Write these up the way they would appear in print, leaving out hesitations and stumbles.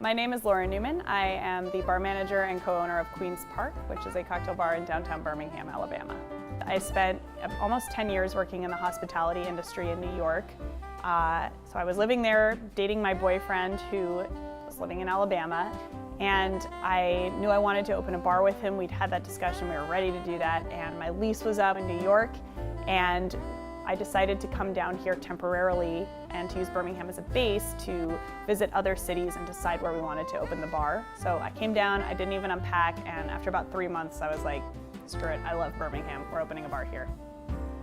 My name is Laura Newman. I am the bar manager and co-owner of Queen's Park, which is a cocktail bar in downtown Birmingham, Alabama. I spent almost 10 years working in the hospitality industry in New York. So I was living there, dating my boyfriend who was living in Alabama, and I knew I wanted to open a bar with him. We'd had that discussion, we were ready to do that, and my lease was up in New York, and I decided to come down here temporarily and to use Birmingham as a base to visit other cities and decide where we wanted to open the bar. So I came down, I didn't even unpack, and after about 3 months I was like, screw it, I love Birmingham, we're opening a bar here.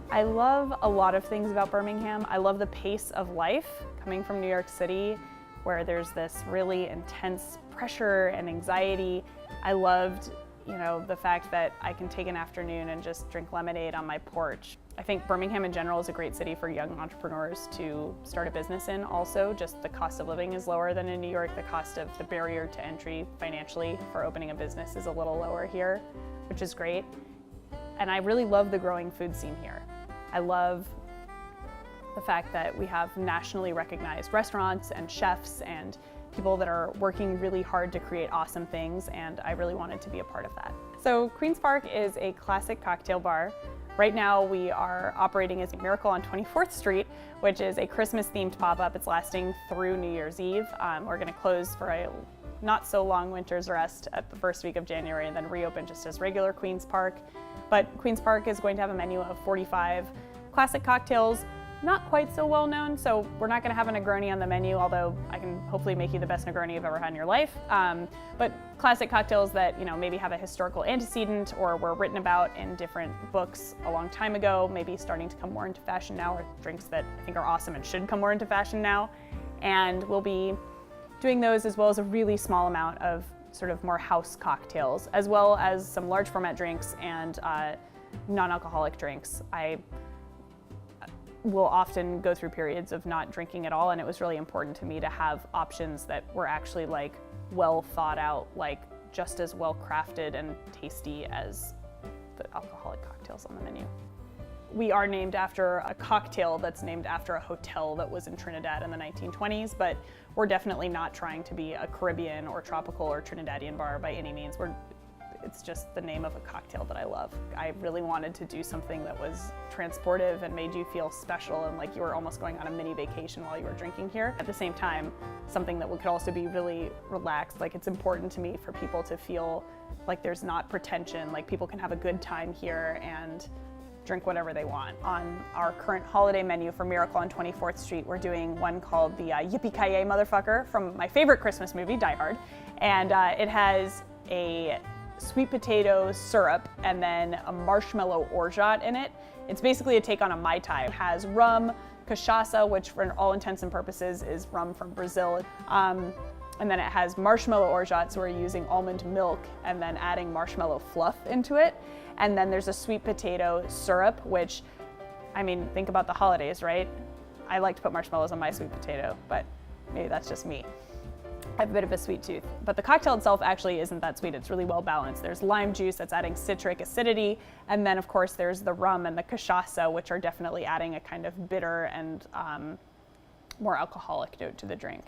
I love a lot of things about Birmingham. I love the pace of life coming from New York City, where there's this really intense pressure and anxiety. I loved, the fact that I can take an afternoon and just drink lemonade on my porch. I think Birmingham in general is a great city for young entrepreneurs to start a business in. Also, just the cost of living is lower than in New York. The cost of the barrier to entry financially for opening a business is a little lower here, which is great. And I really love the growing food scene here. I love the fact that we have nationally recognized restaurants and chefs and people that are working really hard to create awesome things, and I really wanted to be a part of that. So Queen's Park is a classic cocktail bar. Right now we are operating as Miracle on 24th Street, which is a Christmas-themed pop-up. It's lasting through New Year's Eve. We're going to close for a not so long winter's rest at the first week of January and then reopen just as regular Queen's Park. But Queen's Park is going to have a menu of 45 classic cocktails, not quite so well known, so we're not going to have a Negroni on the menu, although I can hopefully make you the best Negroni you've ever had in your life. But classic cocktails that maybe have a historical antecedent or were written about in different books a long time ago, maybe starting to come more into fashion now, or drinks that I think are awesome and should come more into fashion now. And we'll be doing those as well as a really small amount of sort of more house cocktails, as well as some large format drinks and non-alcoholic drinks. I will often go through periods of not drinking at all, and it was really important to me to have options that were actually like well thought out, like just as well crafted and tasty as the alcoholic cocktails on the menu. We are named after a cocktail that's named after a hotel that was in Trinidad in the 1920s, but we're definitely not trying to be a Caribbean or tropical or Trinidadian bar by any means. It's just the name of a cocktail that I love. I really wanted to do something that was transportive and made you feel special and like you were almost going on a mini vacation while you were drinking here. At the same time, something that could also be really relaxed. Like, it's important to me for people to feel like there's not pretension, like people can have a good time here and drink whatever they want. On our current holiday menu for Miracle on 24th Street, we're doing one called the Yippee-Ki-Yay Motherfucker from my favorite Christmas movie, Die Hard. And it has a sweet potato syrup and then a marshmallow orgeat in it. It's basically a take on a Mai Tai. It has rum, cachaça, which for all intents and purposes is rum from Brazil. And then it has marshmallow orgeat, so we're using almond milk and then adding marshmallow fluff into it. And then there's a sweet potato syrup, which, think about the holidays, right? I like to put marshmallows on my sweet potato, but maybe that's just me. I have a bit of a sweet tooth, but the cocktail itself actually isn't that sweet. It's really well balanced. There's lime juice that's adding citric acidity, and then of course there's the rum and the cachaça, which are definitely adding a kind of bitter and more alcoholic note to the drink.